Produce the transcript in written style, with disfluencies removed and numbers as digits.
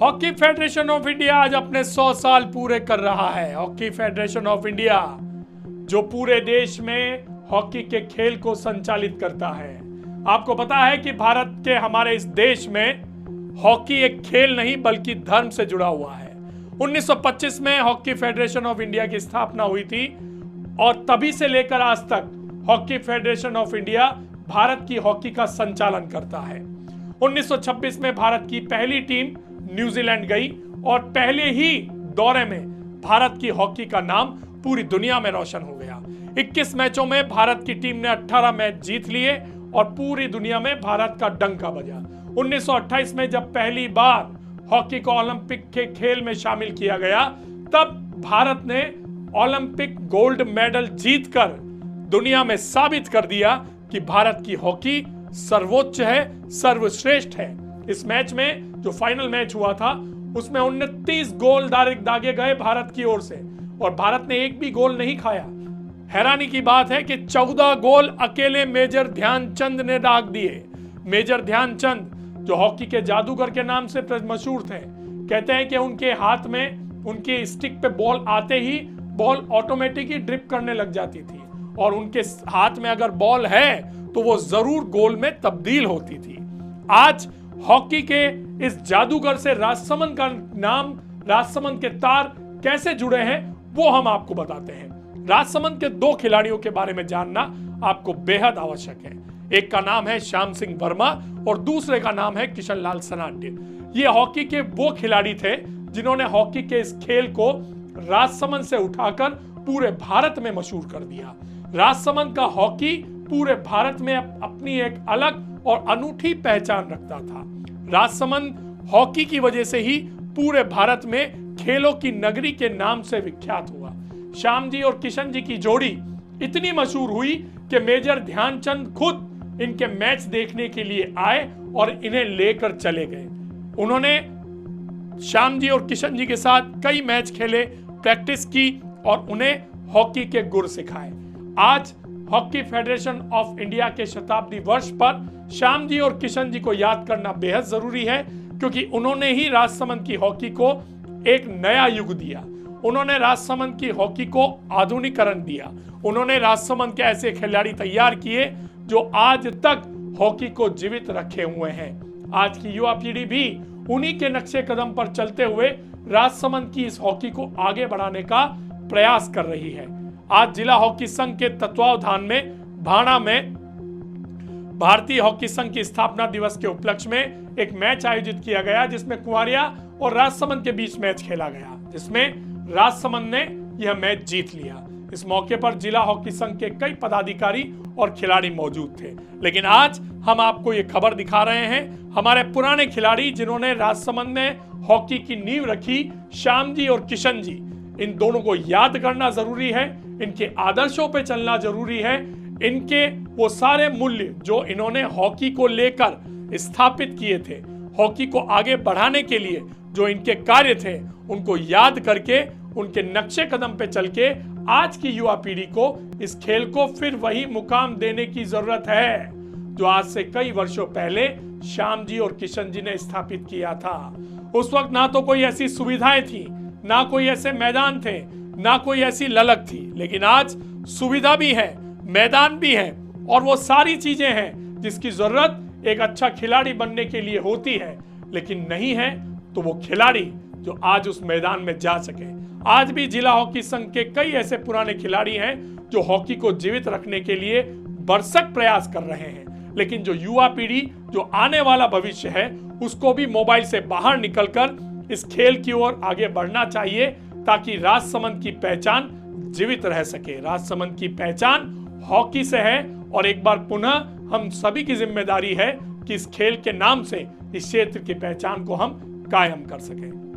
Hockey federation of India आज अपने 100 साल पूरे कर रहा है। हॉकी फेडरेशन ऑफ इंडिया जो पूरे देश में हॉकी के खेल को संचालित करता है। आपको पता है कि भारत के हमारे इस देश में हॉकी एक खेल नहीं बल्कि धर्म से जुड़ा हुआ है। 1925 में हॉकी फेडरेशन ऑफ इंडिया की स्थापना हुई थी और तभी से लेकर आज तक hockey federation of India Bharat की हॉकी का संचालन करता है। 1926 में भारत की पहली टीम न्यूजीलैंड गई और पहले ही दौरे में भारत की हॉकी का नाम पूरी दुनिया में रोशन हो गया। 21 मैचों में भारत की टीम ने 18 मैच जीत लिए और पूरी दुनिया में भारत का डंका बजा। 1928 में जब पहली बार हॉकी को ओलंपिक के खेल में शामिल किया गया, तब भारत ने ओलंपिक गोल्ड मेडल जीतकर दुनिया में साबित कर दिया कि भारत की हॉकी सर्वोच्च है, सर्वश्रेष्ठ है। इस मैच में जो फाइनल मैच हुआ था उसमें 29 गोल दागे गए भारत की ओर से और भारत ने एक भी गोल नहीं खाया। हैरानी की बात है कि 14 गोल अकेले मेजर ध्यानचंद ने दाग दिए। मेजर ध्यानचंद जो हॉकी के जादूगर के नाम से मशहूर थे, कहते हैं कि उनके हाथ में उनके स्टिक पे बॉल आते ही बॉल ऑटोमेटिक ही ड्रिप करने लग जाती थी और उनके हाथ में अगर बॉल है तो वो जरूर गोल में तब्दील होती थी। आज हॉकी के इस जादूगर से राजसमंद का नाम, राजसमंद के तार कैसे जुड़े हैं वो हम आपको बताते हैं। राजसमंद के दो खिलाड़ियों के बारे में जानना आपको बेहद आवश्यक है। एक का नाम है श्याम सिंह वर्मा और दूसरे का नाम है किशन लाल सनाड्य। ये हॉकी के वो खिलाड़ी थे जिन्होंने हॉकी के इस खेल को राजसमंद से उठाकर पूरे भारत में मशहूर कर दिया। राजसमंद का हॉकी पूरे भारत में अपनी एक अलग और अनूठी पहचान रखता था। राजसमंद हॉकी की वजह से ही पूरे भारत में खेलों की नगरी के नाम से विख्यात हुआ। श्याम जी और किशन जी की जोड़ी इतनी मशहूर हुई कि मेजर ध्यानचंद खुद इनके मैच देखने के लिए आए और इन्हें लेकर चले गए। उन्होंने श्याम जी और किशन जी के साथ कई मैच खेले, प्रैक्टिस की और उन्हें हॉकी के गुर सिखाए। आज हॉकी फेडरेशन ऑफ इंडिया के शताब्दी वर्ष पर श्याम जी और किशन जी को याद करना बेहद जरूरी है, क्योंकि उन्होंने ही राजसमंद की हॉकी को एक नया युग दिया। उन्होंने राजसमंद की हॉकी को आधुनिकीकरण दिया। उन्होंने राजसमंद के ऐसे खिलाड़ी तैयार किए जो आज तक हॉकी को जीवित रखे हुए हैं। आज की युवा पीढ़ी भी उन्हीं के नक्शे कदम पर चलते हुए राजसमंद की इस हॉकी को आगे बढ़ाने का प्रयास कर रही है। आज जिला हॉकी संघ के तत्वावधान में भाणा में भारतीय हॉकी संघ की स्थापना दिवस के उपलक्ष्य में एक मैच आयोजित किया गया, जिसमें कुंवारिया और राजसमंद के बीच मैच खेला गया, जिसमें राजसमंद ने यह मैच जीत लिया। इस मौके पर जिला हॉकी संघ के कई पदाधिकारी और खिलाड़ी मौजूद थे। लेकिन आज हम आपको ये खबर दिखा रहे हैं, हमारे पुराने खिलाड़ी जिन्होंने राजसमंद में हॉकी की नींव रखी, श्याम जी और किशन जी, इन दोनों को याद करना जरूरी है, इनके आदर्शों पे चलना जरूरी है। इनके वो सारे मूल्य जो इन्होंने हॉकी को लेकर स्थापित किए थे, हॉकी को आगे बढ़ाने के लिए जो इनके कार्य थे, उनको याद करके उनके नक्शे कदम पे चल के आज की युवा पीढ़ी को इस खेल को फिर वही मुकाम देने की जरूरत है जो आज से कई वर्षों पहले श्याम जी और किशन जी ने स्थापित किया था। उस वक्त ना तो कोई ऐसी सुविधाएं थी, ना कोई ऐसे मैदान थे, ना कोई ऐसी ललक थी, लेकिन आज सुविधा भी है, मैदान भी है और वो सारी चीजें हैं जिसकी जरूरत एक अच्छा खिलाड़ी बनने के लिए होती है। लेकिन नहीं है तो वो खिलाड़ी जो आज उस मैदान में जा सके। आज भी जिला हॉकी संघ के कई ऐसे पुराने खिलाड़ी हैं जो हॉकी को जीवित रखने के लिए भरसक प्रयास कर रहे हैं। लेकिन जो युवा पीढ़ी, जो आने वाला भविष्य है, उसको भी मोबाइल से बाहर निकलकर इस खेल की ओर आगे बढ़ना चाहिए ताकि राजसमंद की पहचान जीवित रह सके। राजसमंद की पहचान हॉकी से है और एक बार पुनः हम सभी की जिम्मेदारी है कि इस खेल के नाम से इस क्षेत्र की पहचान को हम कायम कर सकें।